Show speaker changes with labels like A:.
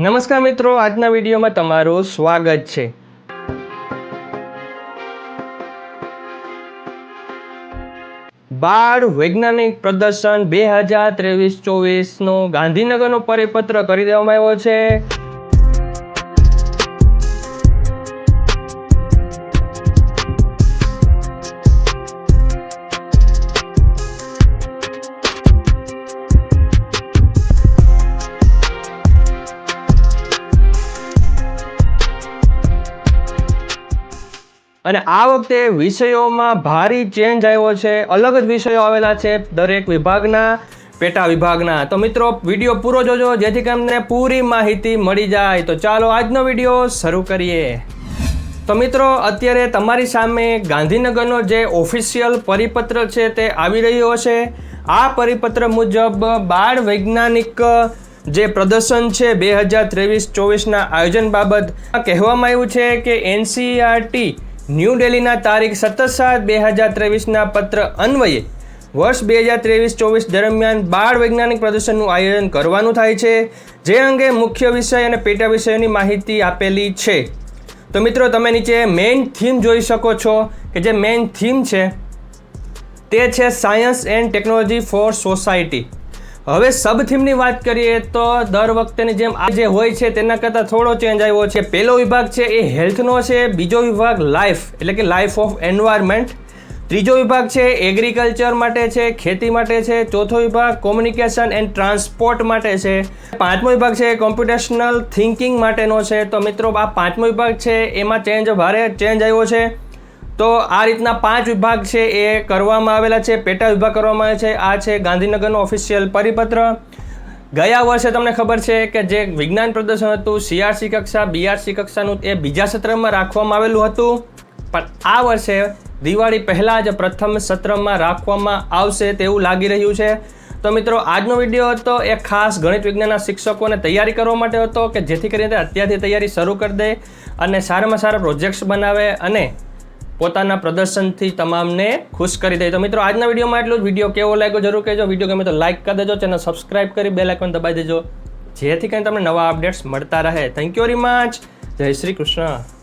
A: નમસ્કાર મિત્રો, આજના વિડીયોમાં તમારું સ્વાગત છે। બાળ વૈજ્ઞાનિક પ્રદર્શન 2023-24નો ગાંધીનગરનો પરિપત્ર કરી દેવામાં આવ્યો છે। અને આ વખતે વિષયોમાં ભારી ચેન્જ આવ્યો છે। અલગ જ વિષયો આવેલા છે દરેક વિભાગના, પેટા વિભાગના। તો મિત્રો વિડીયો પૂરો જોજો જેથી તમને પૂરી માહિતી મળી જાય। તો ચાલો આજનો વિડીયો શરૂ કરીએ। તો મિત્રો અત્યારે તમારી સામે ગાંધીનગરનો જે ઓફિશિયલ પરિપત્ર છે તે આવી રહ્યો છે। આ પરિપત્ર મુજબ બાળ વૈજ્ઞાનિક જે પ્રદર્શન છે 2023-24ના આયોજન બાબત કહેવામાં આવ્યું છે કે NCERT ન્યૂ દિલ્હીના તારીખ 17/7/2023ના પત્ર અન્વયે વર્ષ 2023-24 દરમિયાન બાળ વૈજ્ઞાનિક પ્રદર્શનનું આયોજન કરવાનું થાય છે, જે અંગે મુખ્ય વિષય અને પેટા વિષયોની માહિતી આપેલી છે। તો મિત્રો તમે નીચે મેઇન થીમ જોઈ શકો છો કે જે મેઇન થીમ છે તે છે science and technology for society. હવે સબ થીમની વાત કરીએ તો દર વખતેની જેમ આ જે હોય છે તેના કરતાં થોડો ચેન્જ આવ્યો છે। પહેલો વિભાગ છે એ હેલ્થનો છે, બીજો વિભાગ લાઈફ એટલે કે લાઈફ ઓફ એન્વાયરમેન્ટ, ત્રીજો વિભાગ છે એગ્રીકલ્ચર માટે છે, ખેતી માટે છે, ચોથો વિભાગ કોમ્યુનિકેશન એન્ડ ટ્રાન્સપોર્ટ માટે છે, પાંચમો વિભાગ છે કોમ્પ્યુટેશનલ થિંકિંગ માટેનો છે। તો મિત્રો આ પાંચમો વિભાગ છે એમાં ભારે ચેન્જ આવ્યો છે। તો આ રીતના 5 વિભાગ છે એ કરવામાં આવેલા છે, પેટા વિભાગ કરવામાં આવ્યા છે। આ છે ગાંધીનગરનો ઓફિશિયલ પરિપત્ર। ગયા વર્ષે તમને ખબર છે કે જે વિજ્ઞાન પ્રદર્શન હતું CRC કક્ષા, BRC કક્ષાનું એ બીજા સત્રમાં રાખવામાં આવેલું હતું, પણ આ વર્ષે દિવાળી પહેલાં જ પ્રથમ સત્રમાં રાખવામાં આવશે તેવું લાગી રહ્યું છે। તો મિત્રો આજનો વિડીયો હતો એ ખાસ ગણિત વિજ્ઞાનના શિક્ષકોને તૈયારી કરવા માટે હતો કે જેથી કરીને અત્યારથી તૈયારી શરૂ કરી દે અને સારામાં સારા પ્રોજેક્ટ્સ બનાવે અને પોતાના પ્રદર્શનથી તમામને ખુશ કરી દે। તો મિત્રો આજના વિડીયોમાં એટલું જ। વિડીયો કેવો લાગ્યો જરૂર કહેજો। વિડીયો ગમે તો લાઇક કરી દેજો, ચેનલ સબસ્ક્રાઇબ કરી બેલ આઇકોન દબાવી દેજો જેથી કરીને તમને નવા અપડેટ્સ મળતા રહે। Thank you very much. જય શ્રી કૃષ્ણ।